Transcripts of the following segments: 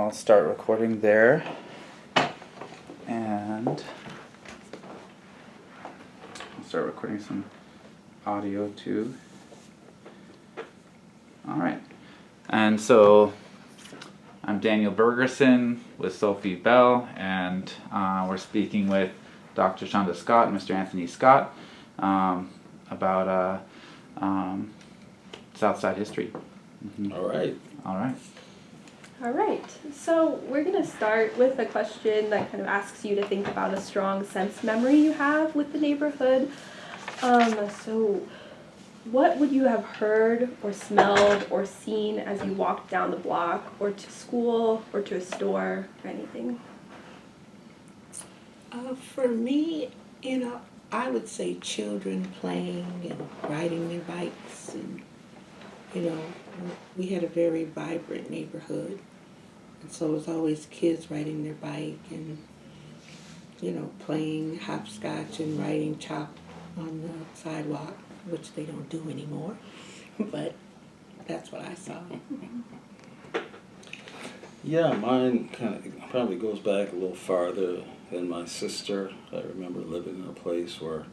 I'll start recording there. And I'll start recording some audio too. All right. And so I'm Daniel Bergerson with Sophie Bell, and we're speaking with Dr. Chaunda Scott and Mr. Anthony Scott about Southside history. Mm-hmm. All right. All right, so we're going to start with a question that kind of asks you to think about a strong sense memory you have with the neighborhood. So what would you have heard or smelled or seen as you walked down the block or to school or to a store or anything? For me, I would say children playing and riding their bikes, and we had a very vibrant neighborhood, and so it was always kids riding their bike and playing hopscotch and riding chalk on the sidewalk, which they don't do anymore, but that's what I saw. Yeah, mine kind of probably goes back a little farther than my sister. I remember living in a place where,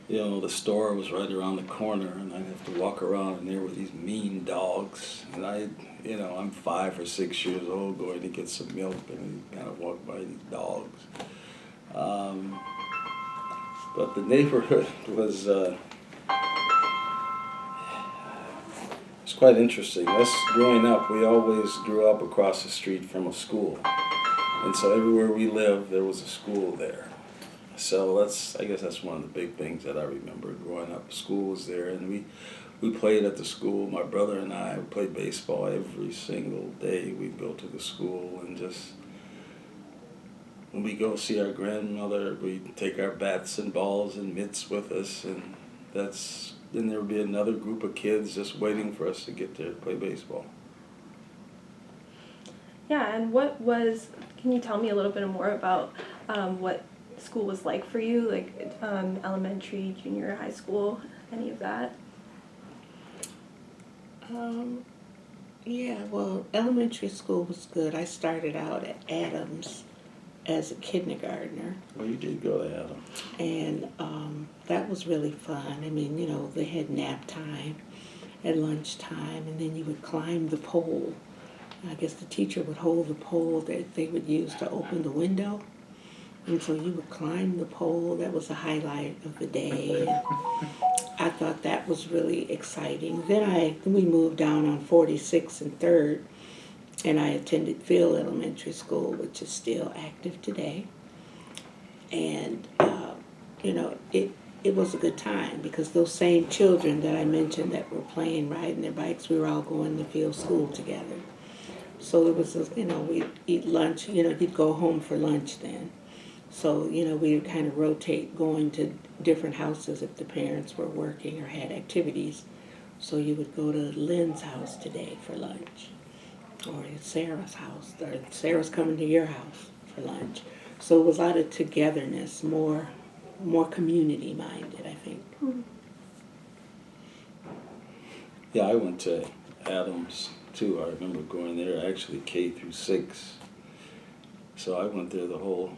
the store was right around the corner, and I'd have to walk around, and there were these mean dogs. And I'm 5 or 6 years old going to get some milk, and I kind of walk by these dogs. But the neighborhood was it's quite interesting. Us growing up, we always grew up across the street from a school. And so everywhere we lived, there was a school there. So I guess that's one of the big things that I remember growing up. School was there, and we played at the school. My brother and I played baseball every single day. We'd go to the school, and just when we go see our grandmother, we'd take our bats and balls and mitts with us, and then there would be another group of kids just waiting for us to get there to play baseball. Yeah, and can you tell me a little bit more about what school was like for you, like elementary, junior, high school, any of that? Elementary school was good. I started out at Adams as a kindergartner. Well, you did go to Adams. And that was really fun. I mean, they had nap time at lunchtime, and then you would climb the pole. I guess the teacher would hold the pole that they would use to open the window. And so you would climb the pole. That was the highlight of the day. And I thought that was really exciting. Then we moved down on 46th and 3rd, and I attended Field Elementary School, which is still active today. And, it was a good time because those same children that I mentioned that were playing, riding their bikes, we were all going to Field School together. So it was, we'd eat lunch, you'd go home for lunch then. So, we'd kind of rotate going to different houses if the parents were working or had activities. So you would go to Lynn's house today for lunch, or at Sarah's house, or Sarah's coming to your house for lunch. So it was a lot of togetherness, more community-minded, I think. Mm-hmm. Yeah, I went to Adams too. I remember going there actually K through 6. So I went there the whole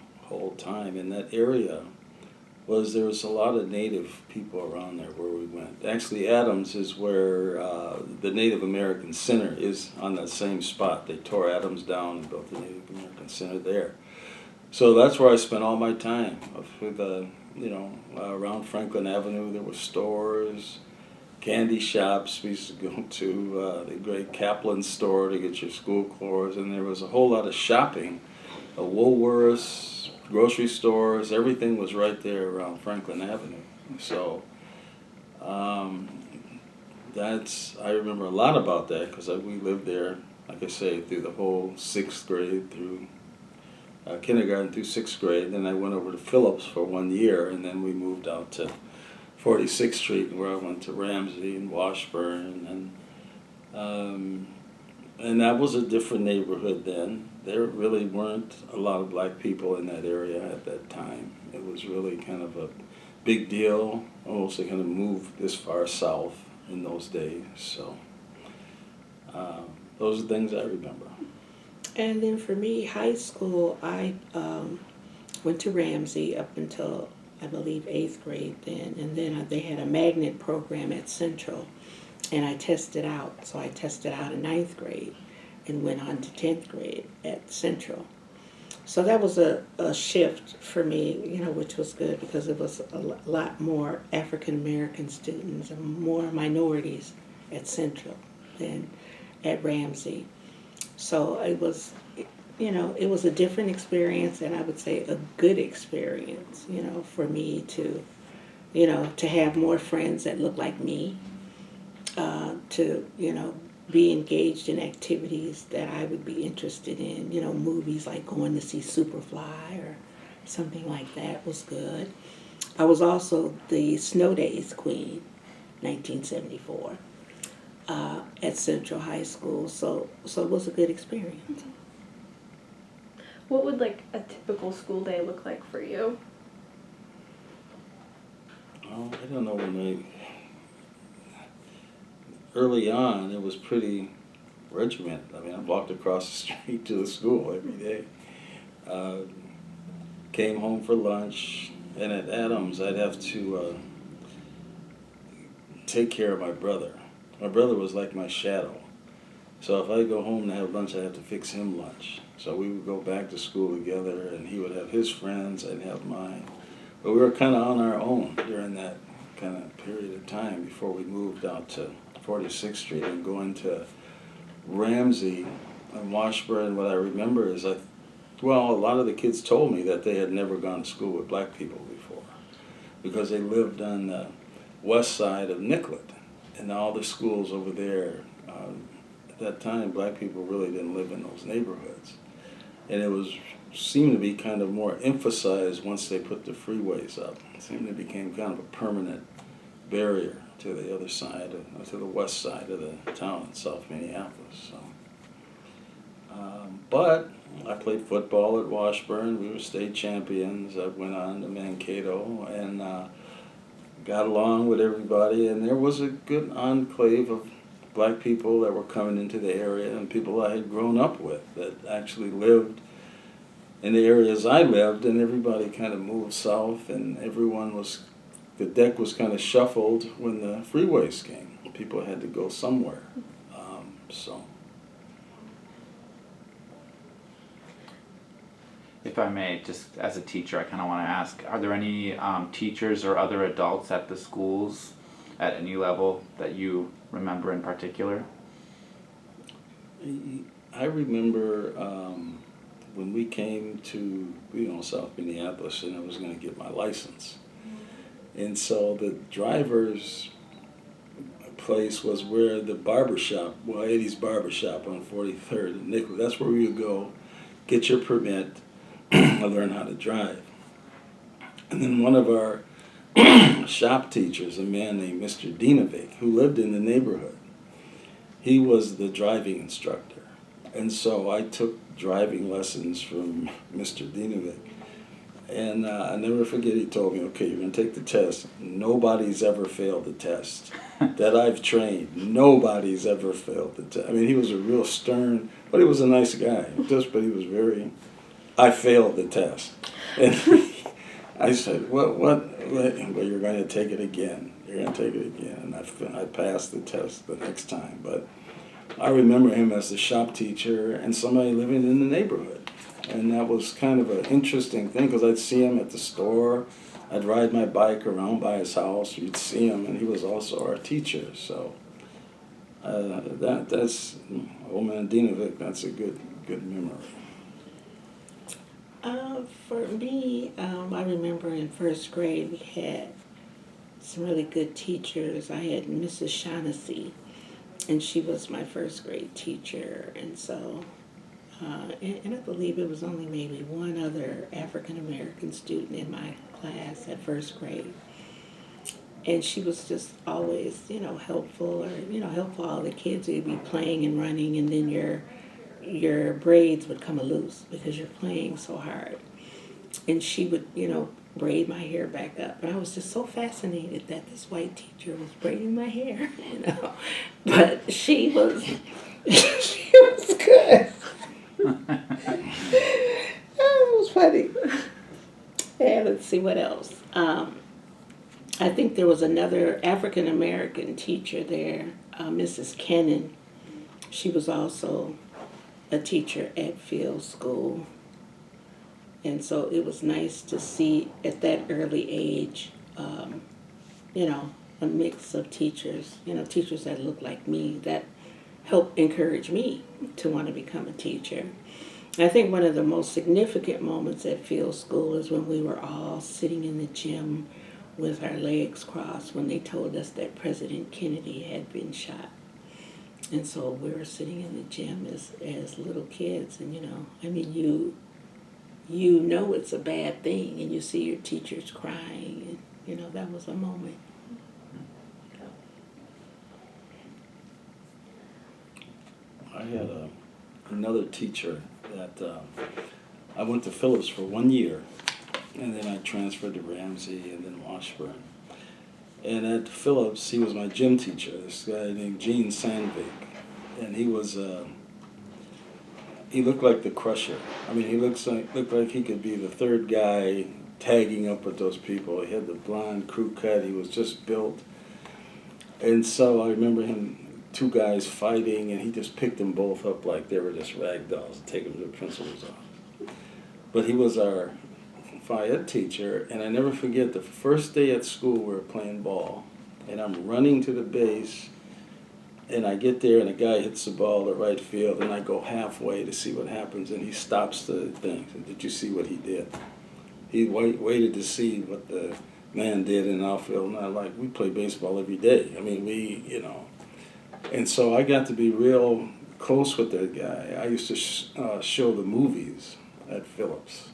time. In that area there was a lot of Native people around there where we went. Actually, Adams is where the Native American Center is, on that same spot. They tore Adams down and built the Native American Center there. So that's where I spent all my time. With around Franklin Avenue, there were stores, candy shops. We used to go to the great Kaplan store to get your school clothes, and there was a whole lot of shopping. Woolworths, grocery stores, everything was right there around Franklin Avenue. So I remember a lot about that because we lived there, like I say, through the whole 6th grade, through kindergarten through 6th grade. Then I went over to Phillips for 1 year, and then we moved out to 46th Street, where I went to Ramsey and Washburn, and that was a different neighborhood then. There really weren't a lot of black people in that area at that time. It was really kind of a big deal, almost to kind of move this far south in those days. So those are things I remember. And then for me, high school, I went to Ramsey up until, I believe, 8th grade then. And then they had a magnet program at Central, and I tested out. So I tested out in 9th grade and went on to 10th grade at Central. So that was a shift for me, which was good because it was a lot more African American students and more minorities at Central than at Ramsey. So it was, it was a different experience, and I would say a good experience, for me to, to have more friends that look like me, to, be engaged in activities that I would be interested in, movies like going to see Superfly or something like that was good. I was also the Snow Days Queen, 1974, at Central High School, so it was a good experience. What would like a typical school day look like for you? Oh, I don't know. Early on, it was pretty regimented. I mean, I walked across the street to the school every day. Came home for lunch, and at Adams, I'd have to take care of my brother. My brother was like my shadow. So if I go home to have lunch, I have to fix him lunch. So we would go back to school together, and he would have his friends, I'd have mine. But we were kind of on our own during that kind of period of time before we moved out to 46th Street and going to Ramsey and Washburn. What I remember is a lot of the kids told me that they had never gone to school with black people before because they lived on the west side of Nicollet, and all the schools over there. At that time, black people really didn't live in those neighborhoods, and it seemed to be kind of more emphasized once they put the freeways up. It seemed to became kind of a permanent barrier to the other side, to the west side of the town in South Minneapolis. So, but I played football at Washburn. We were state champions. I went on to Mankato and got along with everybody. And there was a good enclave of black people that were coming into the area and people I had grown up with that actually lived in the areas I lived. And everybody kind of moved south, and the deck was kind of shuffled when the freeways came. People had to go somewhere. If I may, just as a teacher, I kind of want to ask, are there any teachers or other adults at the schools at any level that you remember in particular? I remember when we came to South Minneapolis, and I was going to get my license. And so the driver's place was where the barbershop, Eddie's Barbershop on 43rd and Nicollet. That's where we would go, get your permit, and learn how to drive. And then one of our shop teachers, a man named Mr. Dinovic, who lived in the neighborhood, he was the driving instructor. And so I took driving lessons from Mr. Dinovic. And I never forget, he told me, okay, you're going to take the test. Nobody's ever failed the test that I've trained. Nobody's ever failed the test. I mean, he was a real stern, but he was a nice guy. But he was I failed the test. And I said, what? Well, you're going to take it again. You're going to take it again. And I passed the test the next time. But I remember him as the shop teacher and somebody living in the neighborhood. And that was kind of an interesting thing because I'd see him at the store. I'd ride my bike around by his house. You'd see him, and he was also our teacher. So that's old man Dinovic. That's a good memory. For me, I remember in first grade we had some really good teachers. I had Mrs. Shaughnessy, and she was my first grade teacher, and so. And I believe it was only maybe one other African-American student in my class at first grade. And she was just always, helpful, or, helpful all the kids. You'd be playing and running, and then your braids would come loose because you're playing so hard. And she would, braid my hair back up. And I was just so fascinated that this white teacher was braiding my hair, But she was, she was good. It was funny. And let's see what else. I think there was another African American teacher there, Mrs. Kennan. She was also a teacher at field school. And so it was nice to see at that early age, a mix of teachers, teachers that looked like me, that helped encourage me to want to become a teacher. I think one of the most significant moments at field school is when we were all sitting in the gym with our legs crossed when they told us that President Kennedy had been shot. And so we were sitting in the gym as little kids, and you know it's a bad thing, and you see your teachers crying, and that was a moment. I had another teacher that I went to Phillips for 1 year, and then I transferred to Ramsey and then Washburn. And at Phillips, he was my gym teacher, this guy named Gene Sandvik. And he was, he looked like the Crusher. I mean, he looked like he could be the third guy tagging up with those people. He had the blonde crew cut. He was just built. And so I remember him, two guys fighting, and he just picked them both up like they were just rag dolls, take them to the principal's office. But he was our Fayette teacher, and I never forget the first day at school we were playing ball, and I'm running to the base, and I get there, and a guy hits the ball to right field, and I go halfway to see what happens, and he stops the thing. Said, "Did you see what he did?" He waited to see what the man did in outfield, and I'm like, we play baseball every day. I mean, and so I got to be real close with that guy. I used to show the movies at Phillips.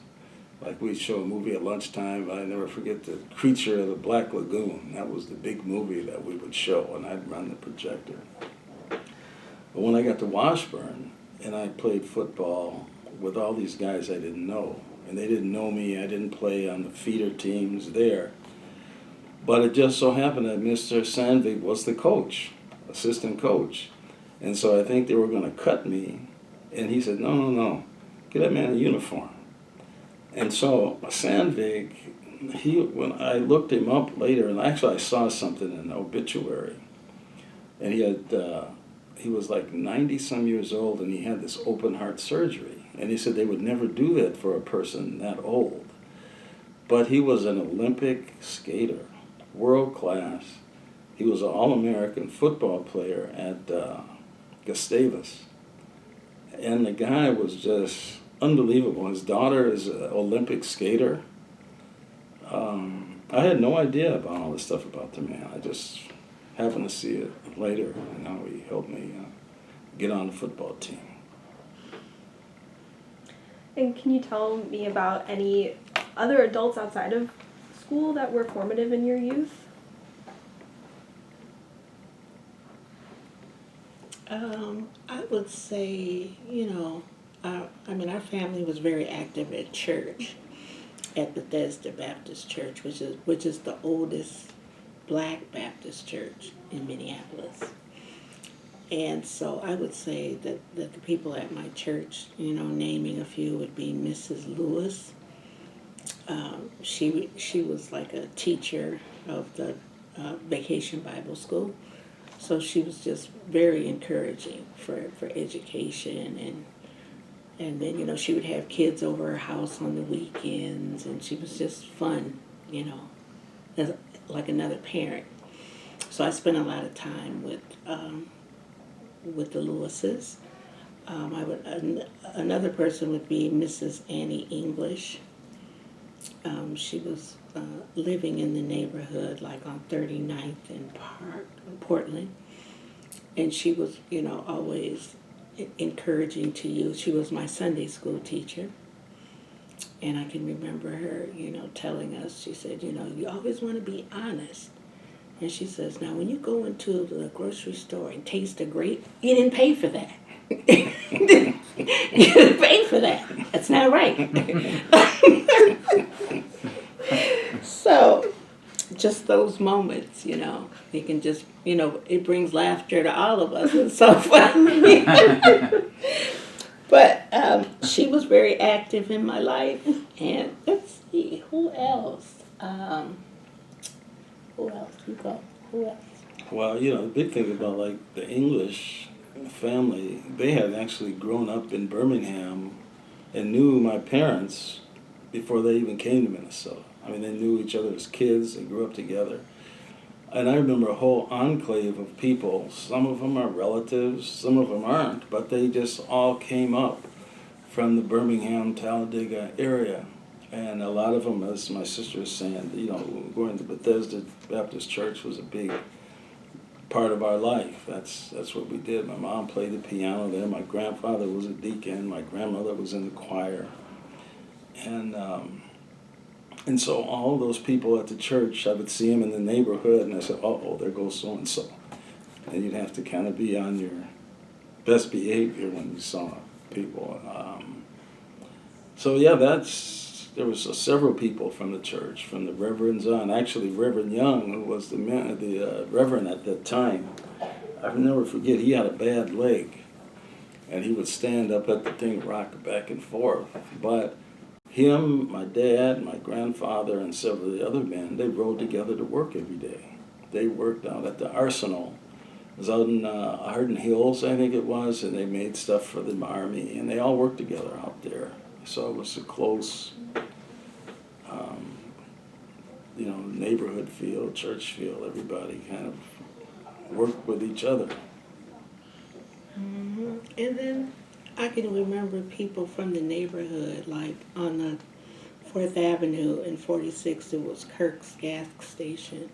Like we'd show a movie at lunchtime. I never forget The Creature of the Black Lagoon. That was the big movie that we would show, and I'd run the projector. But when I got to Washburn, and I played football with all these guys I didn't know, and they didn't know me, I didn't play on the feeder teams there. But it just so happened that Mr. Sandvik was the coach, assistant coach. And so I think they were going to cut me, and he said, no, get that man a uniform. And so Sandvik, when I looked him up later, and actually I saw something in the obituary, and he was like 90-some years old, and he had this open heart surgery. And he said they would never do that for a person that old. But he was an Olympic skater, world class. He was an All-American football player at Gustavus. And the guy was just unbelievable. His daughter is an Olympic skater. I had no idea about all this stuff about the man. I just happened to see it later, and now he helped me get on the football team. And can you tell me about any other adults outside of school that were formative in your youth? I would say, our family was very active at church, at Bethesda Baptist Church, which is the oldest Black Baptist church in Minneapolis. And so I would say that the people at my church, naming a few, would be Mrs. Lewis. She was like a teacher of the Vacation Bible School. So she was just very encouraging for education, and then, she would have kids over her house on the weekends, and she was just fun, as like another parent. So I spent a lot of time with the Lewises. Another person would be Mrs. Annie English. She was living in the neighborhood, like on 39th and Park in Portland. And she was, always encouraging to you. She was my Sunday school teacher. And I can remember her, telling us, she said, you always want to be honest. And she says, now when you go into the grocery store and taste a grape, you didn't pay for that. You didn't pay for that. That's not right. So, just those moments, it can just, it brings laughter to all of us. It's so funny. But she was very active in my life. And let's see, who else? Who else? You go. Who else? Well, you know, the big thing about like the English family, they had actually grown up in Birmingham and knew my parents before they even came to Minnesota. I mean, they knew each other as kids, they grew up together. And I remember a whole enclave of people. Some of them are relatives, some of them aren't, but they just all came up from the Birmingham, Talladega area. And a lot of them, as my sister was saying, you know, going to Bethesda Baptist Church was a big part of our life. That's what we did. My mom played the piano there. My grandfather was a deacon. My grandmother was in the choir. And so all those people at the church, I would see them in the neighborhood, and I said, uh-oh, there goes so-and-so. And you'd have to kind of be on your best behavior when you saw people. So yeah, there was several people from the church, from the reverends on. Actually, Reverend Young, who was the reverend at that time, I'll never forget, he had a bad leg. And he would stand up at the thing, rock back and forth. But him, my dad, my grandfather, and several of the other men, they rode together to work every day. They worked out at the Arsenal. It was out in Arden Hills, I think it was, and they made stuff for the Army, and they all worked together out there. So it was a close, you know, neighborhood feel, church feel. Everybody kind of worked with each other. Mm-hmm. And then I can remember people from the neighborhood, like on the 4th Avenue and 46th, it was Kirk's gas station.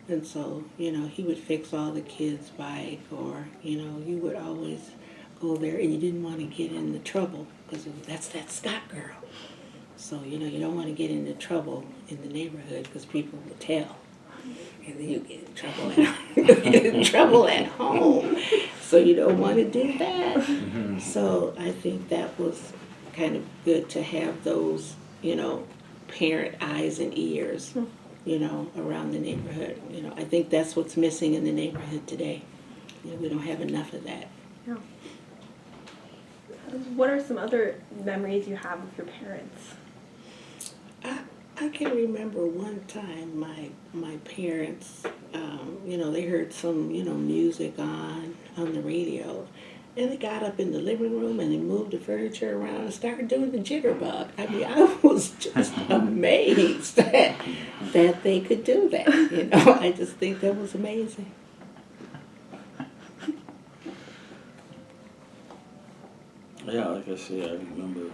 And so, you know, he would fix all the kids' bike, or, you know, you would always go there and you didn't want to get into trouble because that's that Scott girl. So, you know, you don't want to get into trouble in the neighborhood because people would tell. And then you get in trouble at home. So you don't want to do that. Mm-hmm. So I think that was kind of good to have those, you know, parent eyes and ears, you know, around the neighborhood. You know, I think that's what's missing in the neighborhood today. You know, we don't have enough of that. Yeah. What are some other memories you have with your parents? I can remember one time my parents, you know, they heard some, you know, music on the radio, and they got up in the living room and they moved the furniture around and started doing the jitterbug. I mean, I was just amazed that they could do that. You know, I just think that was amazing. Yeah, like I say, I remember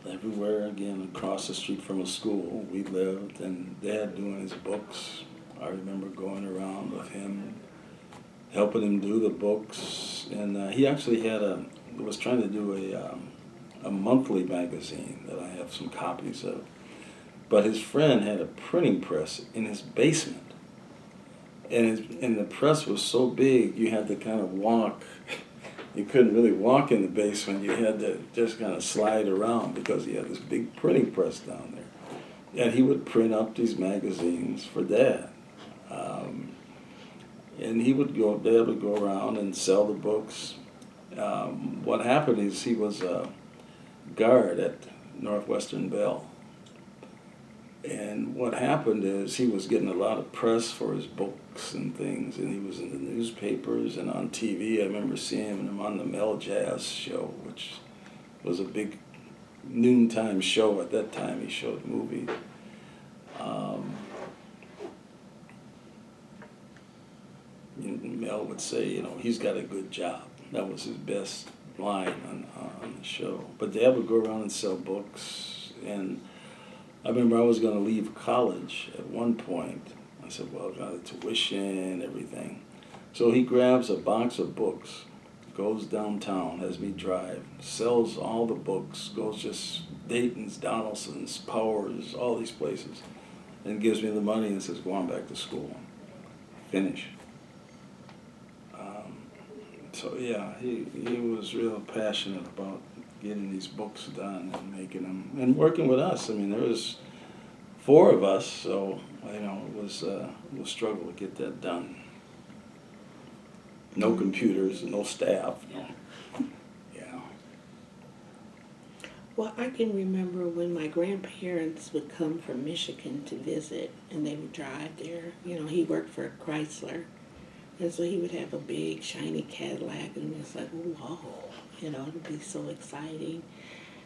everywhere, again, across the street from a school we lived, and Dad doing his books. I remember going around with him, helping him do the books, and he actually was trying to do a monthly magazine that I have some copies of. But his friend had a printing press in his basement, and the press was so big you had to kind of walk. You couldn't really walk in the basement. You had to just kind of slide around because he had this big printing press down there. And he would print up these magazines for Dad. And Dad would go around and sell the books. What happened is he was a guard at Northwestern Bell. And what happened is he was getting a lot of press for his books and things, and he was in the newspapers and on TV. I remember seeing him on the Mel Jazz show, which was a big noontime show at that time. He showed movies. Mel would say, you know, he's got a good job. That was his best line on the show. But Dad would go around and sell books, and I remember I was going to leave college at one point. I said, well, I've got the tuition, everything. So he grabs a box of books, goes downtown, has me drive, sells all the books, goes just Dayton's, Donaldson's, Powers, all these places, and gives me the money and says, go on back to school. Finish. So yeah, he was real passionate about getting these books done and making them, and working with us. I mean, there was 4 of us, so, you know, it was a struggle to get that done. No computers, no staff. Well, I can remember when my grandparents would come from Michigan to visit, and they would drive there. You know, he worked for Chrysler, and so he would have a big, shiny Cadillac, and it's like, whoa, you know, it would be so exciting.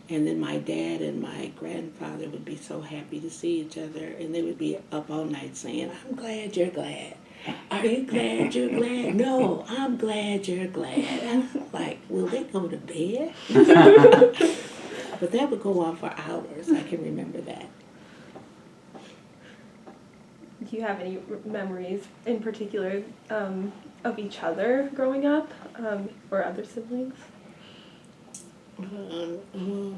And then my dad and my grandfather would be so happy to see each other, and they would be up all night saying, I'm glad you're glad. Are you glad you're glad? No, I'm glad you're glad. And I'm like, will they go to bed? But that would go on for hours. I can remember that. Do you have any memories in particular of each other growing up or other siblings? Well,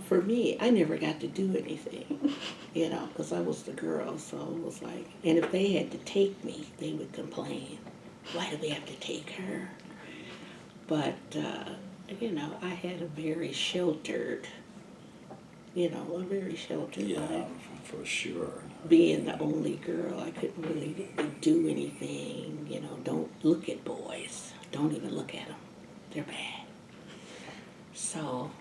for me, I never got to do anything, you know, because I was the girl. So it was like, and if they had to take me, they would complain. Why do we have to take her? But, you know, I had a very sheltered, a very sheltered Yeah, life. for sure. Being the only girl, I couldn't really do anything. You know, don't look at boys. Don't even look at them. They're bad. So,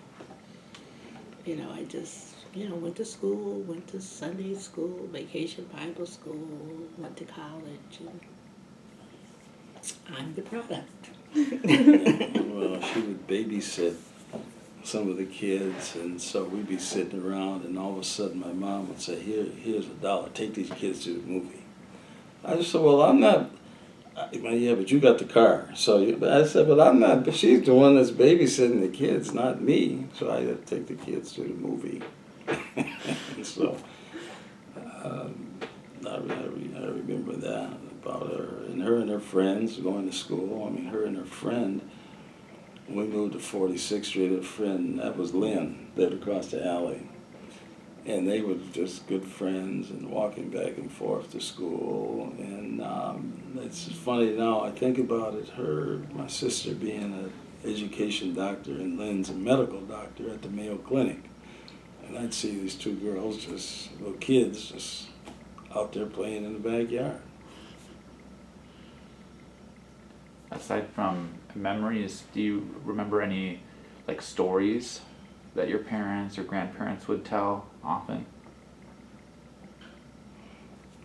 you know, I just, went to school, went to Sunday school, vacation Bible school, went to college, and I'm the product. Well, she would babysit some of the kids, and so we'd be sitting around, and all of a sudden my mom would say, here's $1, take these kids to the movie. I just said, well, I'm not, yeah, but you got the car. So I said, but I'm not, but she's the one that's babysitting the kids, not me. So I had to take the kids to the movie. And so I remember that about her and her friends going to school. I mean, her and her friend, when we moved to 46th Street, a friend, that was Lynn, lived across the alley. And they were just good friends and walking back and forth to school. And it's funny now, I think about it, my sister being an education doctor and Lynn's a medical doctor at the Mayo Clinic. And I'd see these two girls, little kids, just out there playing in the backyard. Aside from memories, do you remember any stories that your parents or grandparents would tell often?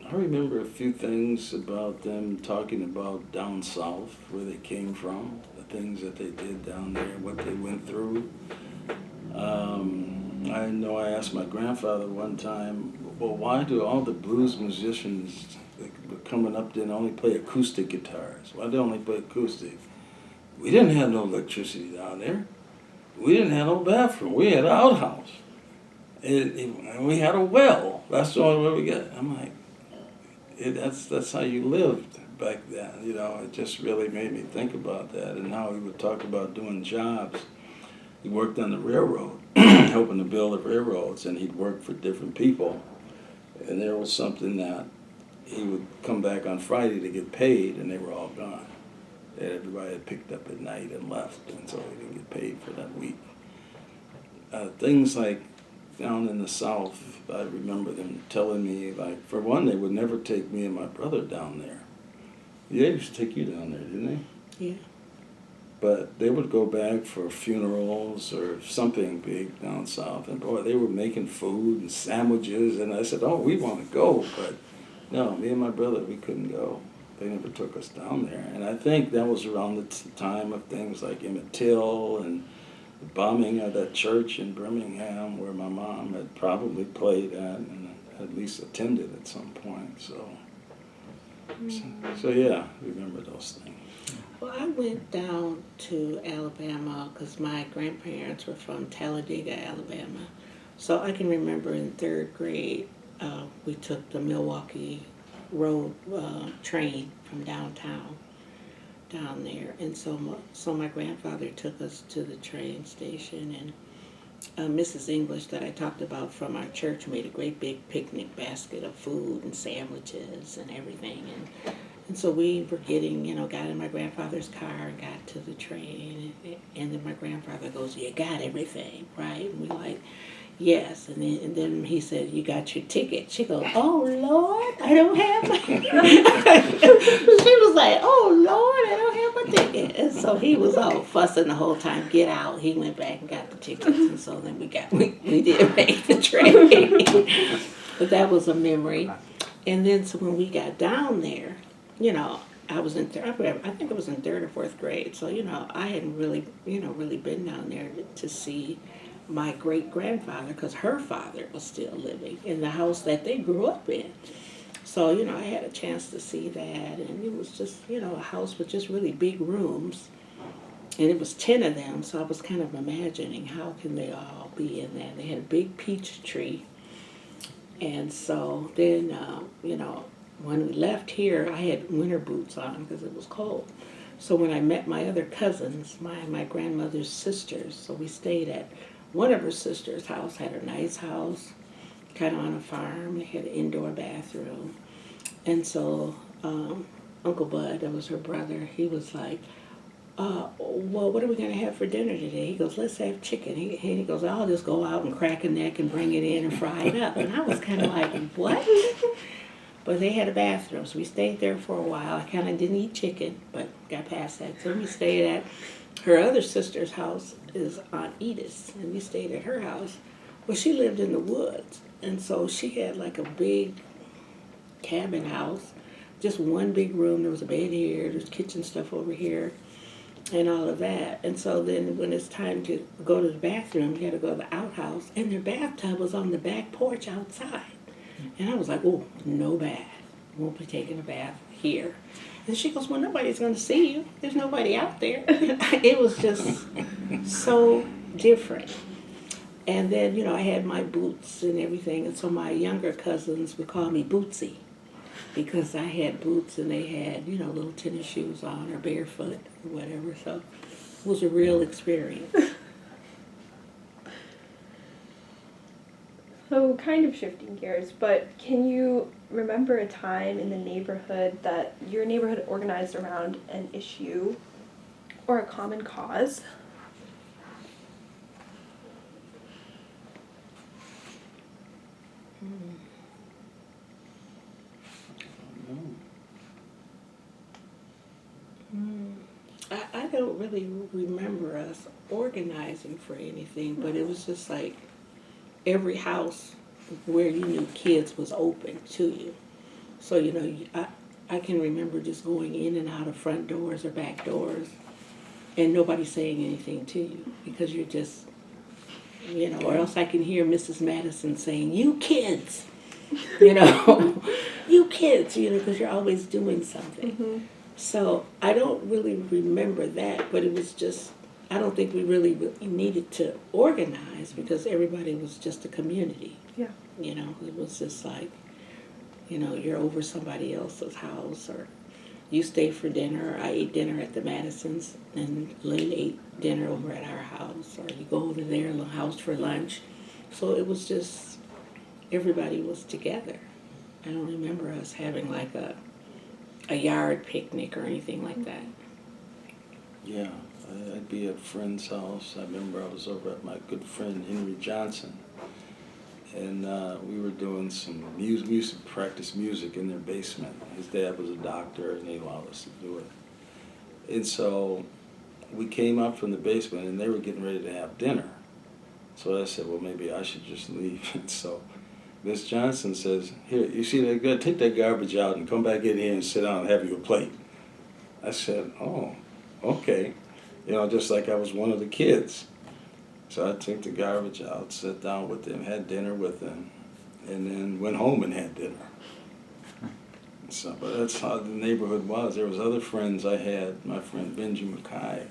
I remember a few things about them talking about down south, where they came from, the things that they did down there, what they went through. I know I asked my grandfather one time, well, why do all the blues musicians that were coming up then only play acoustic guitars? Why do they only play acoustic? We didn't have no electricity down there. We didn't have no bathroom. We had an outhouse. And we had a well. That's the only way we got. I'm like, that's how you lived back then. It just really made me think about that. And how he would talk about doing jobs. He worked on the railroad, helping to build the railroads, and he'd work for different people. And there was something that he would come back on Friday to get paid, and they were all gone. And everybody had picked up at night and left, and so he didn't get paid for that week. Things like down in the South, I remember them telling me, for one, they would never take me and my brother down there. They used to take you down there, didn't they? Yeah. But they would go back for funerals or something big down south, and boy, they were making food and sandwiches, and I said, oh, we want to go, but no, me and my brother, we couldn't go. They never took us down there. And I think that was around the time of things like Emmett Till and the bombing of that church in Birmingham where my mom had probably played at and at least attended at some point. So yeah, remember those things. Well, I went down to Alabama because my grandparents were from Talladega, Alabama. So I can remember in 3rd grade, we took the Milwaukee Road train from downtown down there. And so my grandfather took us to the train station, and Mrs. English that I talked about from our church made a great big picnic basket of food and sandwiches and everything. And so we were getting, got in my grandfather's car and got to the train. And then my grandfather goes, "You got everything, right?" And we like, "Yes." And then he said, "You got your ticket." She goes, "Oh, Lord, I don't have my..." She was like, "Oh, Lord, I don't have my ticket." And so he was all fussing the whole time, "Get out." He went back and got the tickets. And so then we did make the train. But that was a memory. And then so when we got down there, I was in I think it was in third or fourth grade. So, I hadn't really, really been down there to see my great-grandfather, because her father was still living in the house that they grew up in. So, I had a chance to see that, and it was just, a house with just really big rooms, and it was 10 of them, so I was kind of imagining how can they all be in there. They had a big peach tree, and so then, when we left here, I had winter boots on because it was cold. So when I met my other cousins, my grandmother's sisters, so we stayed at one of her sister's house, had a nice house, kind of on a farm. They had an indoor bathroom. And so Uncle Bud, that was her brother, he was like, well, what are we going to have for dinner today? He goes, "Let's have chicken." He goes, "I'll just go out and crack a neck and bring it in and fry it up." And I was kind of like, what? But they had a bathroom, so we stayed there for a while. I kind of didn't eat chicken, but got past that. So we stayed at her other sister's house, is Aunt Edith's, and we stayed at her house. Well, she lived in the woods, and so she had like a big cabin house, just one big room. There was a bed here, there's kitchen stuff over here, and all of that. And so then when it's time to go to the bathroom, you had to go to the outhouse, and their bathtub was on the back porch outside. And I was like, "Oh, no bath. Won't be taking a bath here." And she goes, "Well, nobody's going to see you. There's nobody out there." It was just so different. And then, I had my boots and everything. And so my younger cousins would call me Bootsy, because I had boots and they had, little tennis shoes on or barefoot or whatever. So it was a real experience. So kind of shifting gears, but can you remember a time in the neighborhood that your neighborhood organized around an issue or a common cause? I don't really remember us organizing for anything, but it was just like every house where you knew kids was open to you. So, I can remember just going in and out of front doors or back doors and nobody saying anything to you, because you're just, or else I can hear Mrs. Madison saying, "You kids," "You kids," because you're always doing something. Mm-hmm. So I don't really remember that, but it was just, I don't think we really needed to organize because everybody was just a community. Yeah. It was just like, you're over somebody else's house, or you stay for dinner. I ate dinner at the Madisons, and Lynn ate dinner over at our house, or you go over to their house for lunch. So it was just, everybody was together. I don't remember us having like a yard picnic or anything like that. Yeah, I'd be at a friend's house. I remember I was over at my good friend Henry Johnson, and we were doing some music. We used to practice music in their basement. His dad was a doctor, and they allowed us to do it. And so we came up from the basement, and they were getting ready to have dinner. So I said, well, maybe I should just leave. And so Miss Johnson says, "Here, you see that? Go take that garbage out and come back in here and sit down and have you a plate." I said, "Oh, okay." Just like I was one of the kids. So I took the garbage out, sat down with them, had dinner with them, and then went home and had dinner. So, but that's how the neighborhood was. There was other friends I had. My friend Benjamin Mackay.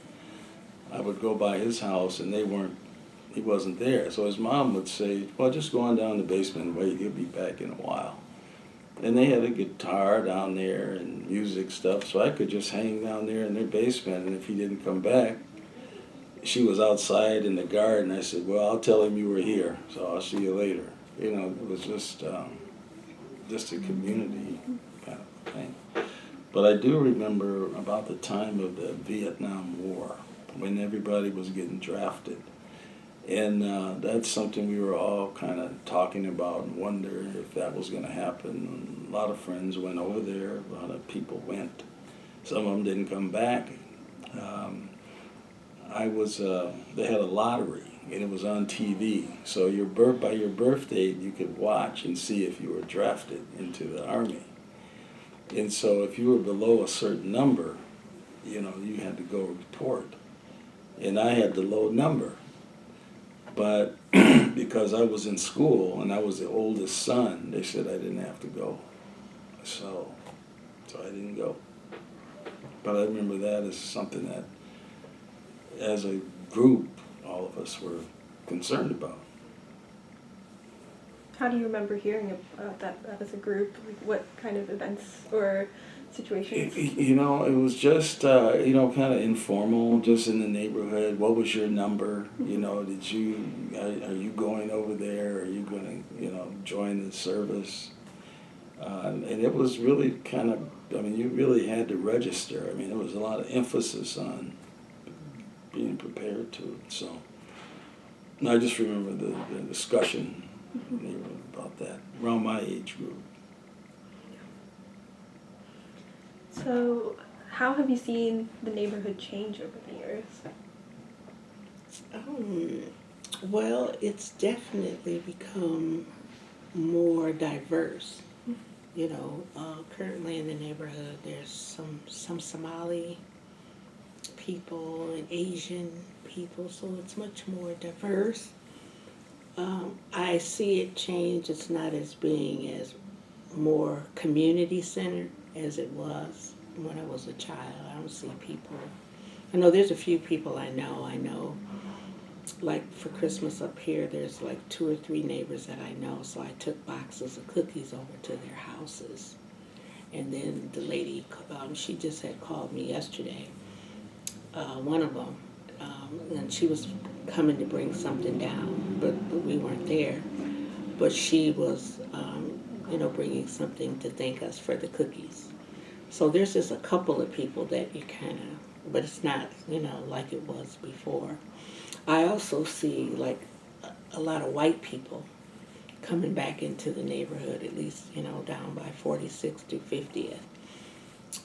I would go by his house, and he wasn't there. So his mom would say, "Well, just go on down the basement and wait. He'll be back in a while." And they had a guitar down there and music stuff, so I could just hang down there in their basement. And if he didn't come back, she was outside in the garden. I said, "Well, I'll tell him you were here, so I'll see you later." It was just a community kind of thing. But I do remember about the time of the Vietnam War, when everybody was getting drafted. And that's something we were all kind of talking about and wondering if that was going to happen. And a lot of friends went over there. A lot of people went. Some of them didn't come back. They had a lottery, and it was on TV. So by your birth date, you could watch and see if you were drafted into the Army. And so if you were below a certain number, you had to go report. And I had the low number. But because I was in school and I was the oldest son, they said I didn't have to go. So I didn't go. But I remember that as something that, as a group, all of us were concerned about. How do you remember hearing about that as a group? Like what kind of events or situations? It was just, kind of informal, just in the neighborhood. What was your number? Are you going over there? Are you going to, join the service? And it was really kind of, you really had to register. There was a lot of emphasis on being prepared to it. So I just remember the discussion about that around my age group. So, how have you seen the neighborhood change over the years? Well, it's definitely become more diverse. Currently in the neighborhood, there's some Somali people and Asian people, so it's much more diverse. I see it change. It's not as being as more community centered as it was when I was a child. I don't see people. I know there's a few people I know. Like for Christmas up here, there's like 2 or 3 neighbors that I know, so I took boxes of cookies over to their houses. And then the lady, she just had called me yesterday, one of them, and she was coming to bring something down, but we weren't there. But she was, bringing something to thank us for the cookies. So there's just a couple of people that you kind of, but it's not, like it was before. I also see like a lot of white people coming back into the neighborhood, at least, down by 46th to 50th.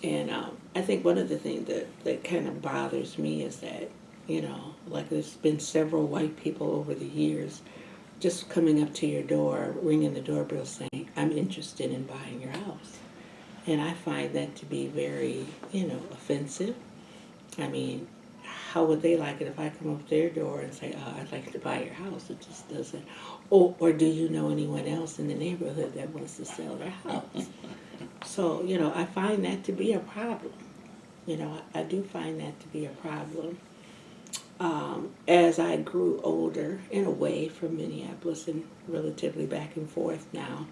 And I think one of the things that kind of bothers me is that, like there's been several white people over the years just coming up to your door, ringing the doorbell saying, I'm interested in buying your house. And I find that to be very, offensive. How would they like it if I come up to their door and say, I'd like to buy your house? It just doesn't. Or do you know anyone else in the neighborhood that wants to sell their house? So, I find that to be a problem. I do find that to be a problem. As I grew older and away from Minneapolis and relatively back and forth now,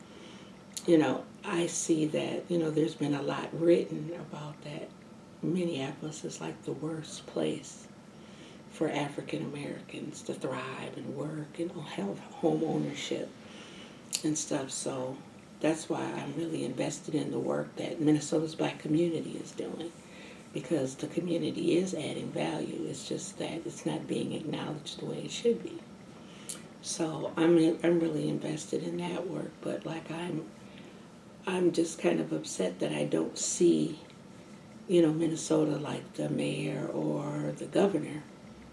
I see that, there's been a lot written about that. Minneapolis is like the worst place for African Americans to thrive and work and have home ownership and stuff. So that's why I'm really invested in the work that Minnesota's Black community is doing, because the community is adding value. It's just that it's not being acknowledged the way it should be. So I'm really invested in that work, but like I'm just kind of upset that I don't see, Minnesota, like the mayor or the governor,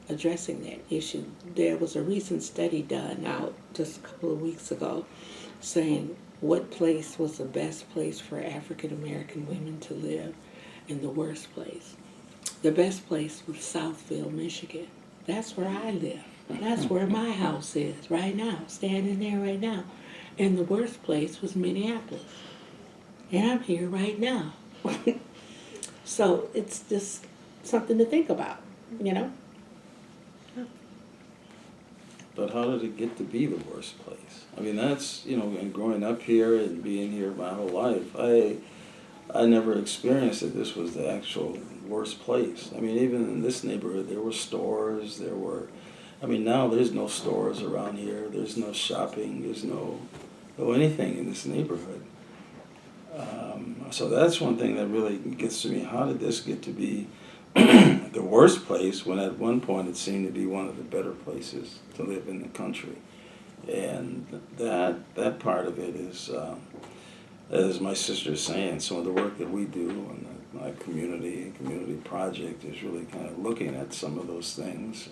addressing that issue. There was a recent study done out just a couple of weeks ago saying what place was the best place for African American women to live and the worst place. The best place was Southfield, Michigan. That's where I live. That's where my house is right now, standing there right now. And the worst place was Minneapolis. And I'm here right now. So it's just something to think about, But how did it get to be the worst place? That's, and growing up here and being here my whole life, I never experienced that this was the actual worst place. Even in this neighborhood, there were stores, now there's no stores around here, there's no shopping, there's no anything in this neighborhood. So that's one thing that really gets to me. How did this get to be the worst place when at one point it seemed to be one of the better places to live in the country? And that part of it is, as my sister is saying, some of the work that we do in my community project is really kind of looking at some of those things.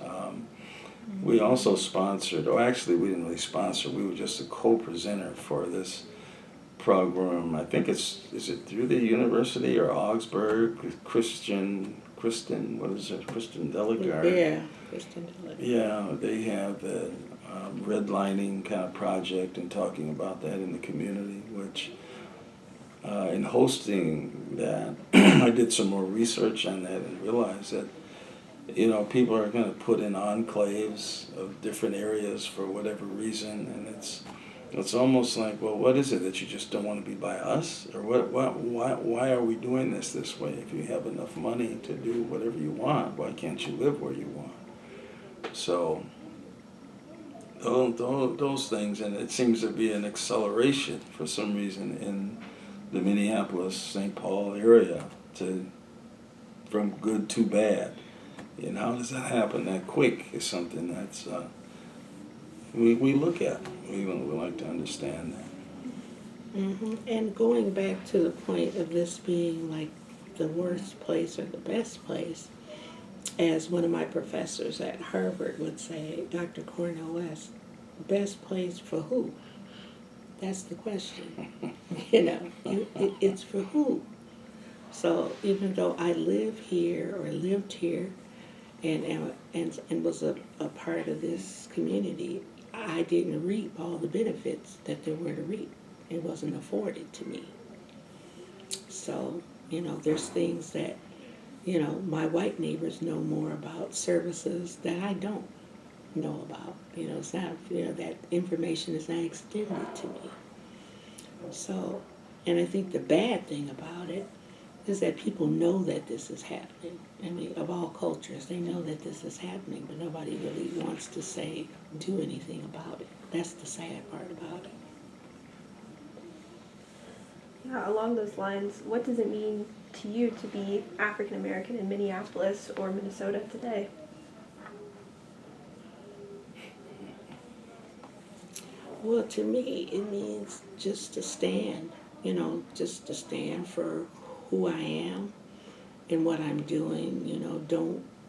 We also sponsored, or actually we didn't really sponsor, we were just a co-presenter for this program. I think is it through the university or Augsburg, Kristen, what is it, Kristen Delegard? Yeah, Kristen Delegard. Yeah, they have the redlining kind of project and talking about that in the community, which in hosting that, I did some more research on that and realized that, people are going to put in enclaves of different areas for whatever reason, and it's almost like, well, what is it that you just don't want to be by us, or why are we doing this way? If you have enough money to do whatever you want, why can't you live where you want? So those things, and it seems to be an acceleration for some reason in the Minneapolis, St. Paul area from good to bad. And how does that happen that quick is something that's we look at. We like to understand that. Mm-hmm. And going back to the point of this being like the worst place or the best place, as one of my professors at Harvard would say, Dr. Cornel West, best place for who? That's the question. It's for who? So even though I live here or lived here and was a part of this community, I didn't reap all the benefits that there were to reap. It wasn't afforded to me. So, there's things that, my white neighbors know more about services that I don't know about. It's not, that information is not extended to me. So, and I think the bad thing about it is that people know that this is happening. I mean, of all cultures, they know that this is happening, but nobody really wants to do anything about it. That's the sad part about it. Yeah, along those lines, what does it mean to you to be African American in Minneapolis or Minnesota today? Well, to me, it means just to stand, just to stand for who I am and what I'm doing.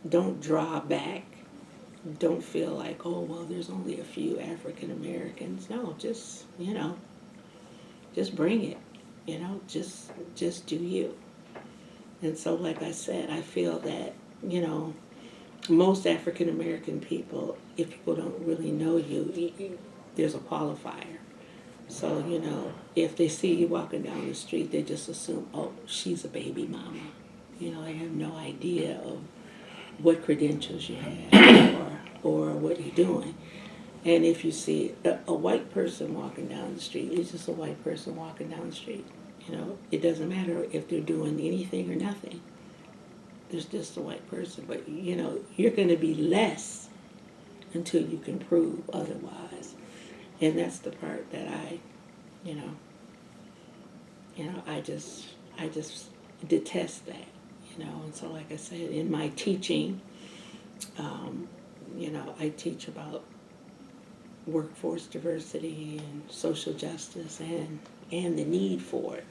Don't draw back. Don't feel like, oh, well, there's only a few African Americans. No, just bring it. Just do you. And so, like I said, I feel that, most African American people, if people don't really know you, there's a qualifier. So, if they see you walking down the street, they just assume, oh, she's a baby mama. They have no idea of what credentials you have or what you're doing. And if you see a white person walking down the street, it's just a white person walking down the street. It doesn't matter if they're doing anything or nothing. There's just a white person. But, you're going to be less until you can prove otherwise. And that's the part that I just detest that, And so, like I said, in my teaching, I teach about workforce diversity and social justice and the need for it,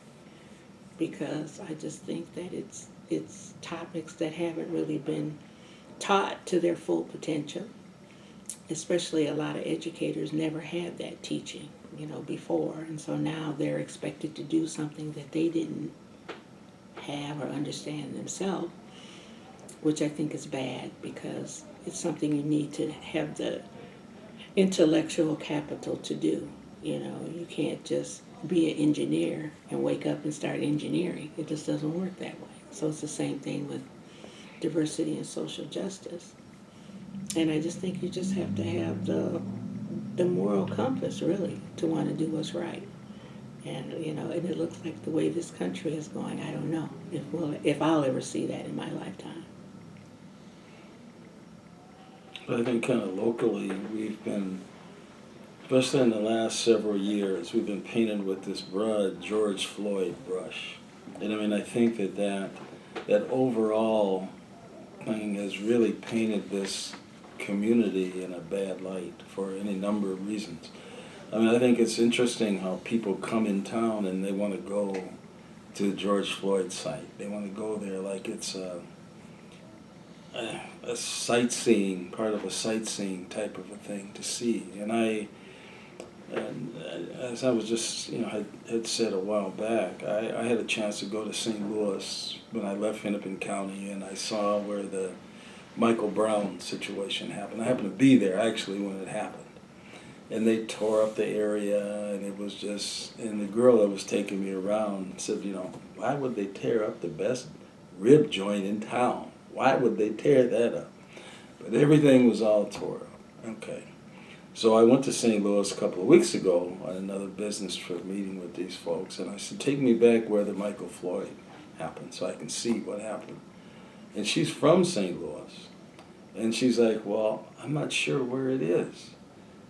because I just think that it's topics that haven't really been taught to their full potential. Especially a lot of educators never had that teaching, before, and so now they're expected to do something that they didn't have or understand themselves, which I think is bad, because it's something you need to have the intellectual capital to do. You can't just be an engineer and wake up and start engineering. It just doesn't work that way. So it's the same thing with diversity and social justice. And I just think you just have to have the moral compass, really, to want to do what's right. And, and it looks like the way this country is going, I don't know if I'll ever see that in my lifetime. But I think kind of locally, we've been, especially in the last several years, we've been painted with this broad George Floyd brush. And I mean, I think that overall thing has really painted this community in a bad light for any number of reasons. I mean, I think it's interesting how people come in town and they want to go to the George Floyd site. They want to go there like it's a sightseeing, part of a sightseeing type of a thing to see. And as I was just, had said a while back, I had a chance to go to St. Louis when I left Hennepin County, and I saw where the Michael Brown situation happened. I happened to be there actually when it happened. And they tore up the area, and it was just, and the girl that was taking me around said, why would they tear up the best rib joint in town? Why would they tear that up? But everything was all tore up. Okay. So I went to St. Louis a couple of weeks ago on another business trip meeting with these folks, and I said, take me back where the Michael Floyd happened so I can see what happened. And she's from St. Louis. And she's like, well, I'm not sure where it is.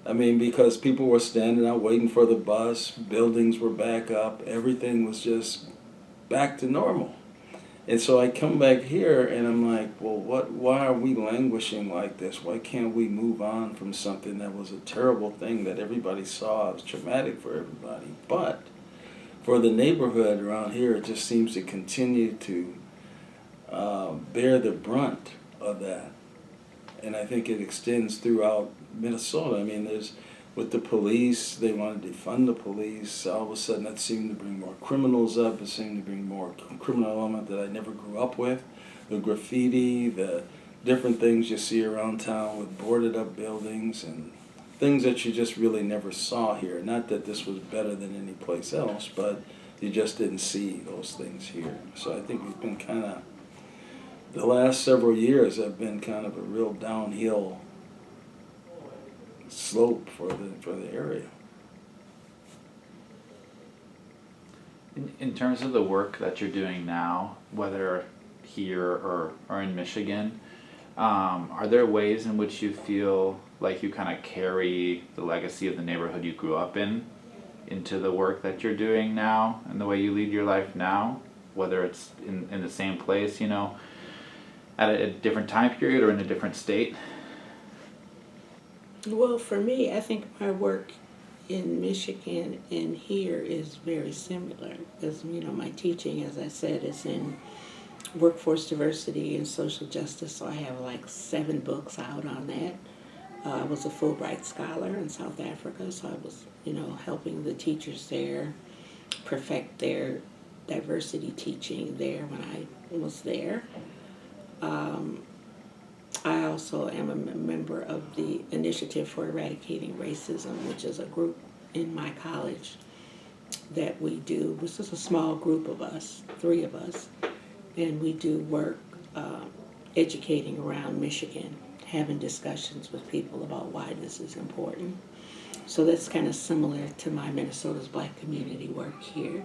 I mean, because people were standing out waiting for the bus, buildings were back up, everything was just back to normal. And so I come back here and I'm like, well, why are we languishing like this? Why can't we move on from something that was a terrible thing that everybody saw? It was traumatic for everybody. But for the neighborhood around here, it just seems to continue to bear the brunt of that. And I think it extends throughout Minnesota. I mean, with the police, they want to defund the police. All of a sudden, that seemed to bring more criminals up. It seemed to bring more criminal element that I never grew up with. The graffiti, the different things you see around town with boarded up buildings and things that you just really never saw here. Not that this was better than any place else, but you just didn't see those things here. So I think we've been kind of, the last several years have been kind of a real downhill slope for the area. In terms of the work that you're doing now, whether here or in Michigan, are there ways in which you feel like you kind of carry the legacy of the neighborhood you grew up in into the work that you're doing now and the way you lead your life now, whether it's in the same place, at a different time period or in a different state? Well, for me, I think my work in Michigan and here is very similar because, my teaching, as I said, is in workforce diversity and social justice, so I have like 7 books out on that. I was a Fulbright scholar in South Africa, so I was, helping the teachers there perfect their diversity teaching there when I was there. I also am a member of the Initiative for Eradicating Racism, which is a group in my college that we do. This is a small group of us, 3 of us, and we do work educating around Michigan, having discussions with people about why this is important. So that's kind of similar to my Minnesota's Black community work here.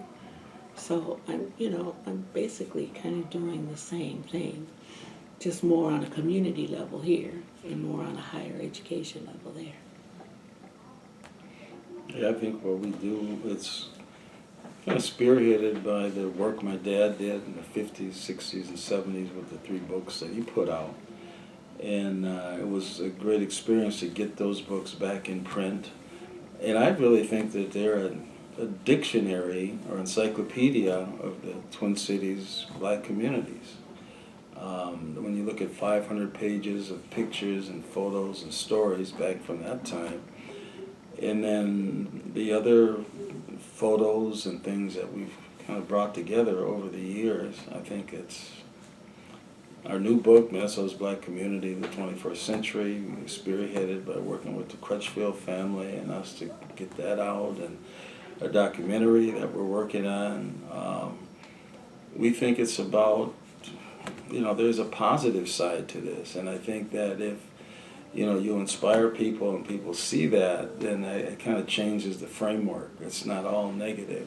So I'm basically kind of doing the same thing, just more on a community level here and more on a higher education level there. Yeah, I think what we do, it's kind of spearheaded by the work my dad did in the 50s, 60s, and 70s with the 3 books that he put out. And it was a great experience to get those books back in print. And I really think that they're a dictionary or encyclopedia of the Twin Cities Black communities. When you look at 500 pages of pictures and photos and stories back from that time, and then the other photos and things that we've kind of brought together over the years, I think it's our new book, Minnesota's Black Community in the 21st Century, spearheaded by working with the Crutchfield family and us to get that out, and a documentary that we're working on. We think it's about, there's a positive side to this, and I think that if you inspire people and people see that, then it kind of changes the framework. It's not all negative.